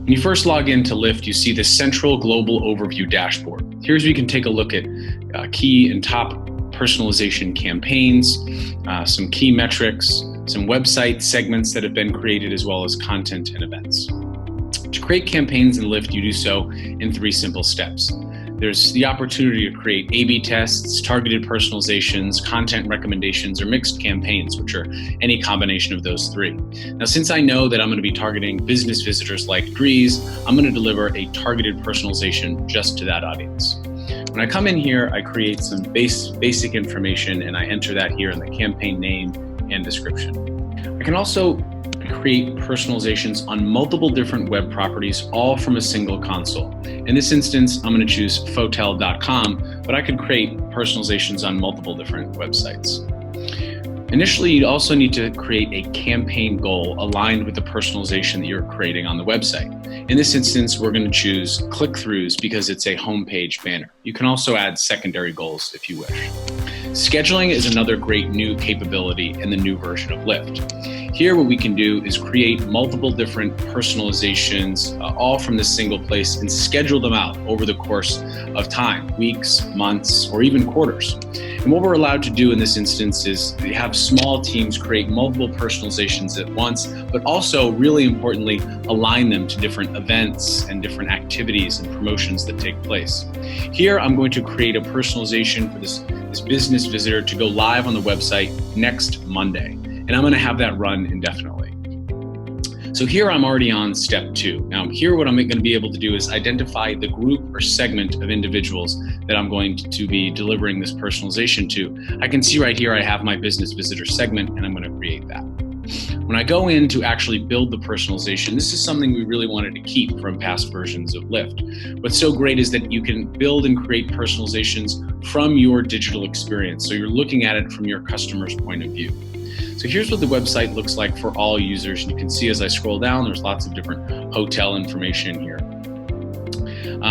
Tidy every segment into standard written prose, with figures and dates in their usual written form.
When you first log into Lyft, you see the central global overview dashboard. Here's where you can take a look at key and top personalization campaigns, some key metrics, some website segments that have been created, as well as content and events. To create campaigns in Lyft, you do so in 3 simple steps. There's the opportunity to create A/B tests, targeted personalizations, content recommendations, or mixed campaigns, which are any combination of those 3. Now, since I know that I'm going to be targeting business visitors like Dries, I'm going to deliver a targeted personalization just to that audience. When I come in here, I create some basic information, and I enter that here in the campaign name and description. I can also create personalizations on multiple different web properties, all from a single console. In this instance, I'm going to choose fotel.com, but I could create personalizations on multiple different websites. Initially, you'd also need to create a campaign goal aligned with the personalization that you're creating on the website. In this instance, we're going to choose click-throughs because it's a homepage banner. You can also add secondary goals if you wish. Scheduling is another great new capability in the new version of Lyft. Here, what we can do is create multiple different personalizations, all from this single place, and schedule them out over the course of time, weeks, months, or even quarters. And what we're allowed to do in this instance is have small teams create multiple personalizations at once, but also, really importantly, align them to different events and different activities and promotions that take place. Here, I'm going to create a personalization for this business visitor to go live on the website next Monday. And I'm going to have that run indefinitely. So here I'm already on step 2. Now here what I'm going to be able to do is identify the group or segment of individuals that I'm going to be delivering this personalization to. I can see right here I have my business visitor segment, and I'm going to create that. When I go in to actually build the personalization, this is something we really wanted to keep from past versions of Lyft. What's so great is that you can build and create personalizations from your digital experience. So you're looking at it from your customer's point of view. So here's what the website looks like for all users. And you can see as I scroll down, there's lots of different hotel information here.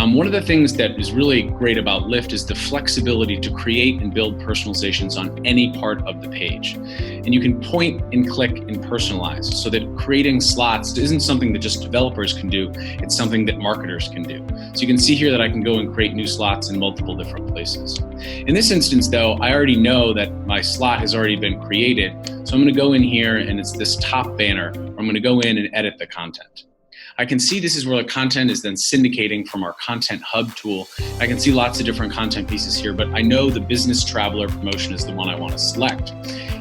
One of the things that is really great about Lyft is the flexibility to create and build personalizations on any part of the page. And you can point and click and personalize, so that creating slots isn't something that just developers can do, it's something that marketers can do. So you can see here that I can go and create new slots in multiple different places. In this instance though, I already know that my slot has already been created. So I'm going to go in here, and it's this top banner where I'm going to go in and edit the content. I can see this is where the content is then syndicating from our Content Hub tool. I can see lots of different content pieces here, but I know the business traveler promotion is the one I want to select.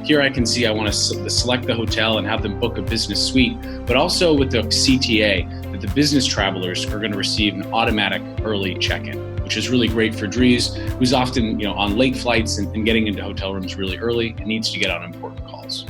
Here I can see I want to select the hotel and have them book a business suite, but also with the CTA, that the business travelers are going to receive an automatic early check-in, which is really great for Dries, who's often on late flights and getting into hotel rooms really early and needs to get on important calls.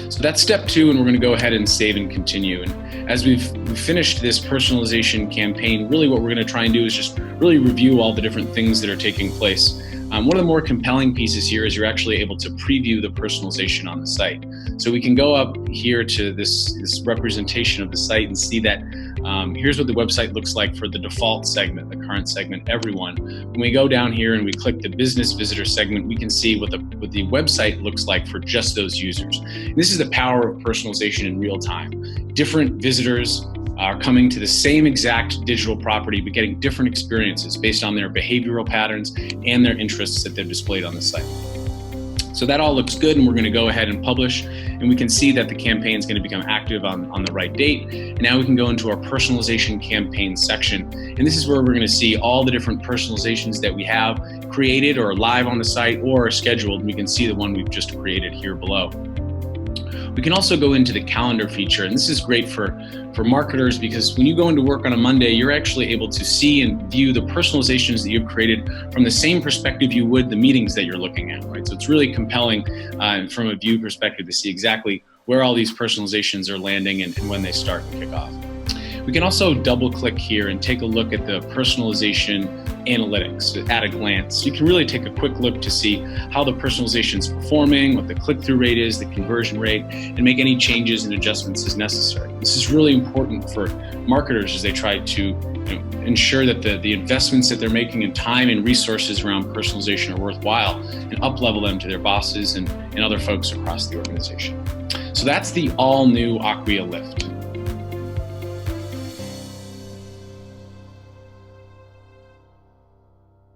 So that's step 2, and we're going to go ahead and save and continue. And as we've finished this personalization campaign, really what we're going to try and do is just really review all the different things that are taking place. One of the more compelling pieces here is you're actually able to preview the personalization on the site. So we can go up here to this representation of the site and see that here's what the website looks like for the default segment, the current segment, everyone. When we go down here and we click the business visitor segment, we can see what the website looks like for just those users. And this is the power of personalization in real time. Different visitors are coming to the same exact digital property, but getting different experiences based on their behavioral patterns and their interests that they've displayed on the site. So that all looks good, and we're going to go ahead and publish, and we can see that the campaign is going to become active on the right date. And now we can go into our personalization campaign section, and this is where we're going to see all the different personalizations that we have created or live on the site or are scheduled. We can see the one we've just created here below. We can also go into the calendar feature, and this is great for marketers, because when you go into work on a Monday, you're actually able to see and view the personalizations that you've created from the same perspective you would the meetings that you're looking at, right? So it's really compelling from a view perspective to see exactly where all these personalizations are landing and when they start and kick off. We can also double click here and take a look at the personalization analytics at a glance. You can really take a quick look to see how the personalization is performing, what the click-through rate is, the conversion rate, and make any changes and adjustments as necessary. This is really important for marketers as they try to ensure that the investments that they're making in time and resources around personalization are worthwhile, and up-level them to their bosses and other folks across the organization. So that's the all-new Acquia Lyft.